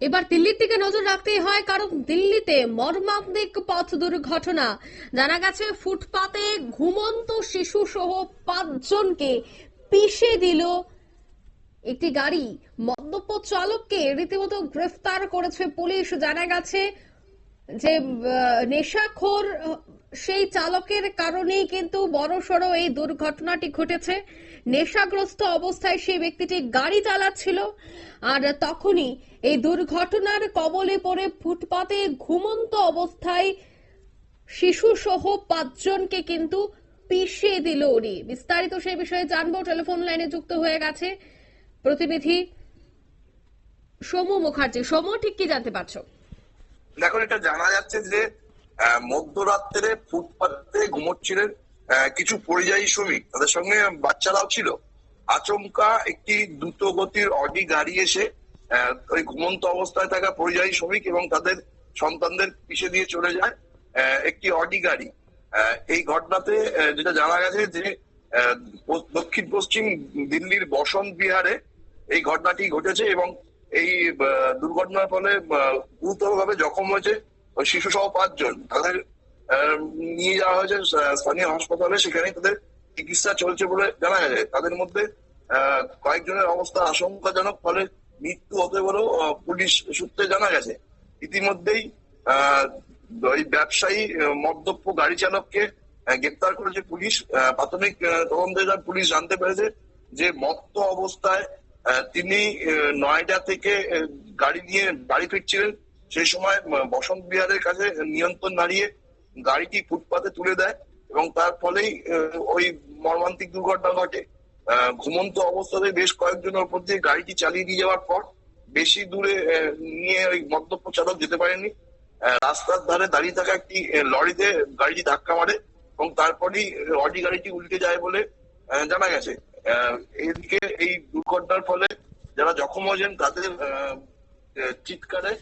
এবার দিল্লির দিকে নজর রাখতেই হয়, কারণ দিল্লিতে মর্মান্তিক পথ দুর্ঘটনা। জানা গেছে ফুটপাতে ঘুমন্ত শিশু সহ 5 জনকে পিষে দিল একটি গাড়ি। মদ্যপ চালককে রীতিমতো গ্রেফতার করেছে পুলিশ। জানা গেছে যে নেশাখোর সেই চালকের কারণেই কিন্তু বড়সড় এই দুর্ঘটনাটি ঘটেছে। নেশাগ্রস্ত অবস্থায় সেই ব্যক্তিটি গাড়ি চালাচ্ছিল, আর তখনই এই দুর্ঘটনার কবলে পড়ে ফুটপাতে ঘুমন্ত অবস্থায় শিশু সহ 5 জনকে কিন্তু পিষিয়ে দিল উনি। বিস্তারিত সেই বিষয়ে জানবো। টেলিফোন লাইনে যুক্ত হয়ে গেছে প্রতিনিধি সমু মুখার্জি। সমু, ঠিক কি জানতে পারছো? দেখুন, এটা জানা যাচ্ছে যে মধ্যরাত্রে ফুটপাতে ঘুমোচ্ছিলেন কিছু পরিযায়ী শ্রমিক, তাদের সঙ্গে বাচ্চারাও ছিল। আচমকা একটি দ্রুত গতির অডি গাড়ি এসে ওই ঘুমন্ত অবস্থায় থাকা পরিযায়ী শ্রমিক এবং তাদের সন্তানদের পিষে দিয়ে চলে যায় একটি অডি গাড়ি। এই ঘটনাতে যেটা জানা গেছে যে দক্ষিণ পশ্চিম দিল্লির বসন্ত বিহারে এই ঘটনাটি ঘটেছে এবং এই দুর্ঘটনার ফলে গুরুতরভাবে জখম হয়েছে শিশু সহ 5 জন। তাদের নিয়ে যাওয়া হয়েছে স্থানীয় হাসপাতালে, সেখানে তাদের চিকিৎসা চলছে বলে জানা গেছে। তাদের মধ্যে কয়েকজনের অবস্থা আশঙ্কাজনক, ফলে মৃত্যু হতে বলেও পুলিশ সূত্রে জানা গেছে। ইতিমধ্যেই ওই ব্যবসায়ী মদ্যপ গাড়ি চালককে গ্রেপ্তার করেছে পুলিশ। প্রাথমিক তদন্তে পুলিশ জানতে পেরেছে যে মত্ত অবস্থায় তিনি নয়ডা থেকে গাড়ি নিয়ে বাড়ি ফিরছিলেন। সেই সময় বসন্ত বিহারের কাছে নিয়ন্ত্রণ হারিয়ে গাড়িটি ফুটপাতে তুলে দেয় এবং তার ফলেই ওই মর্মান্তিক দুর্ঘটনা ঘটে। ঘুমন্ত অবস্থায় বেশ কয়েকজনের উপর দিয়ে গাড়িটি চালিয়ে নিয়ে যাওয়ার পর বেশি দূরে নিয়ে ওই মদ্যপ চালক যেতে পারেনি। রাস্তার ধারে দাঁড়িয়ে থাকা একটি লরিতে গাড়িটি ধাক্কা মারে এবং তারপরই অডি গাড়িটি উল্টে যায় বলে জানা গেছে। এদিকে এই দুর্ঘটনার ফলে যারা জখম হয়েছেন তাদের চিৎকারে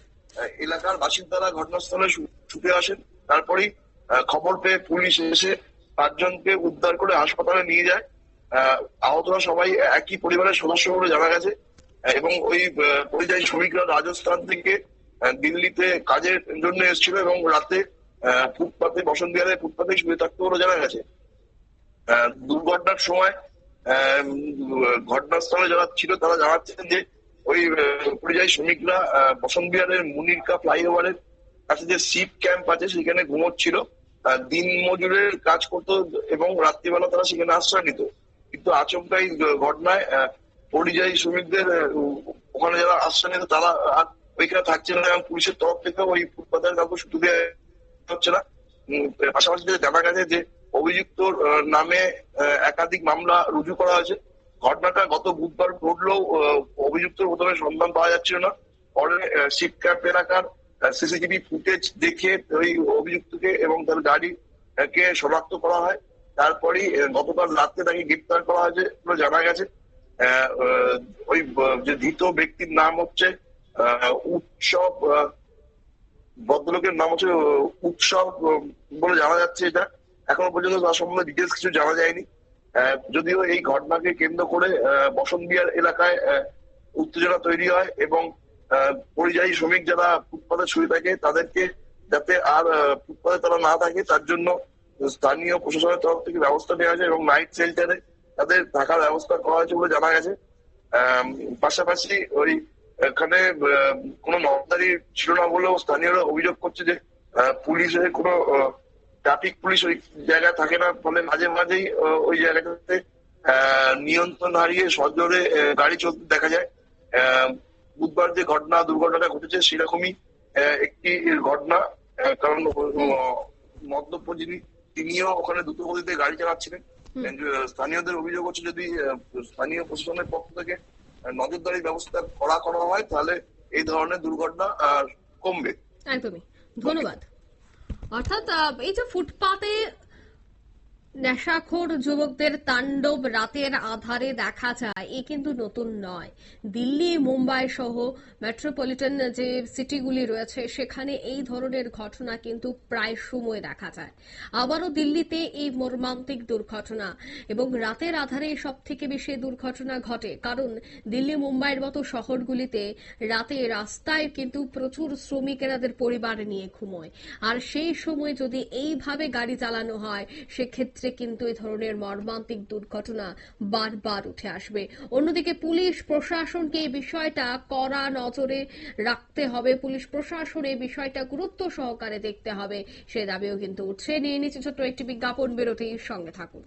এলাকার বাসিন্দারা ঘটনাস্থলে ছুটে আসেন। তারপরেই খবর পেয়ে পুলিশ এসে 5 জনকে উদ্ধার করে হাসপাতালে নিয়ে যায়। আহতরা সবাই একই পরিবারের সদস্য বলে জানা গেছে এবং ওই পরিযায়ী শ্রমিকরা রাজস্থান থেকে দিল্লিতে কাজের জন্য এসেছিল এবং রাতে ফুটপাতে বসন্ত বিহারে ফুটপাতে শুয়ে থাকতে বলে জানা গেছে। দুর্ঘটনার সময় ঘটনাস্থলে যারা ছিল তারা জানাচ্ছেন যে ওই পরিযায়ী শ্রমিকরা বসন্ত বিহারের মুনিরকা ফ্লাইওভারের কাছে যে শিপ ক্যাম্প আছে সেখানে ঘুমোচ্ছিল। দিন মজুরের কাজ করতো এবং রাত্রিবেলা তারা সেখানে আশ্রয় নিত। কিন্তু আচমকা এই ঘটনায় পরিযায়ী শ্রমিকদের ওখানে যারা আশ্রয় নিত তারা আর ওইখানে থাকছে না এবং পুলিশের তরফ থেকে ওই ফুটপাতের কাউকে শুধু দেওয়া হচ্ছে না। পাশাপাশি জানা গেছে যে অভিযুক্তর নামে একাধিক মামলা রুজু করা হয়েছে। ঘটনাটা গত বুধবার ঘটলেও অভিযুক্তর প্রথমে সন্ধান পাওয়া যাচ্ছিল না। পরে শিপ ক্যাম্প এলাকার সিসিটিভি ফুটেজ দেখে ওই অভিযুক্তকে এবং তার গাড়িকে শনাক্ত করা হয়। তারপরেই গতকাল রাত্রে তাকে গ্রেপ্তার করা হয়েছে বলে জানা গেছে। ওই যে ধৃত ব্যক্তির নাম হচ্ছে উৎসব, ভদ্রলোকের নাম হচ্ছে উৎসব বলে জানা যাচ্ছে। এটা এখনো পর্যন্ত তার সম্বন্ধে ডিটেলস কিছু জানা যায়নি। যদিও এই ঘটনাকে কেন্দ্র করে বসন্ত বিহার এলাকায় উত্তেজনা তৈরি হয় এবং পরিযায়ী শ্রমিক যারা ফুটপাতে শুয়ে থাকে তাদেরকে যাতে আর ফুটপাতে তারা না থাকে তার জন্য স্থানীয় প্রশাসনের তরফ থেকে ব্যবস্থা নেওয়া হয়েছে এবং নাইট শেল্টারে তাদের থাকার ব্যবস্থা করা হয়েছে বলে জানা গেছে। পাশাপাশি ওই এখানে কোনো নজরদারি ছিল না বলেও স্থানীয়রা অভিযোগ করছে যে পুলিশের কোনো ট্রাফিক পুলিশ ওই জায়গায় থাকে না, ফলে মাঝে মাঝেই ওই জায়গাটাতে নিয়ন্ত্রণ হারিয়ে সজোরে গাড়ি চলতে দেখা যায়। বুধবার যে দুর্ঘটনাটা ঘটেছে সেরকমই একটি ঘটনা, কারণ মদ্যপ তিনিও ওখানে দ্রুত গতিতে গাড়ি চালাচ্ছিলেন। স্থানীয়দের অভিযোগ হচ্ছে যদি স্থানীয় প্রশাসনের পক্ষ থেকে নজরদারির ব্যবস্থা করা হয় তাহলে এই ধরনের দুর্ঘটনা কমবে। একদমই, ধন্যবাদ। অর্থাৎ এই যে ফুটপাতে নেশাখোর যুবকদের তাণ্ডব রাতের আধারে দেখা যায় এ কিন্তু নতুন নয়। দিল্লি, মুম্বাই সহ মেট্রোপলিটন যে সিটিগুলি রয়েছে সেখানে এই ধরনের ঘটনা কিন্তু প্রায় সময় দেখা যায়। আবারও দিল্লিতে এই মর্মান্তিক দুর্ঘটনা, এবং রাতের আধারে সব থেকে বেশি দুর্ঘটনা ঘটে, কারণ দিল্লি, মুম্বাইয়ের মতো শহরগুলিতে রাতে রাস্তায় কিন্তু প্রচুর শ্রমিকেরা তাদের পরিবার নিয়ে ঘুমোয়। আর সেই সময় যদি এইভাবে গাড়ি চালানো হয়, সেক্ষেত্রে কিন্তু এই ধরনের মর্মান্তিক দুর্ঘটনা বারবার উঠে আসবে। অন্যদিকে পুলিশ প্রশাসনকে এই বিষয়টা কড়া নজরে রাখতে হবে, পুলিশ প্রশাসন এই বিষয়টা গুরুত্ব সহকারে দেখতে হবে, সে দাবিও কিন্তু উঠছে। নিয়ে নিচ্ছে ছোট্ট একটি বিজ্ঞাপন বিরতির সঙ্গে থাকুন।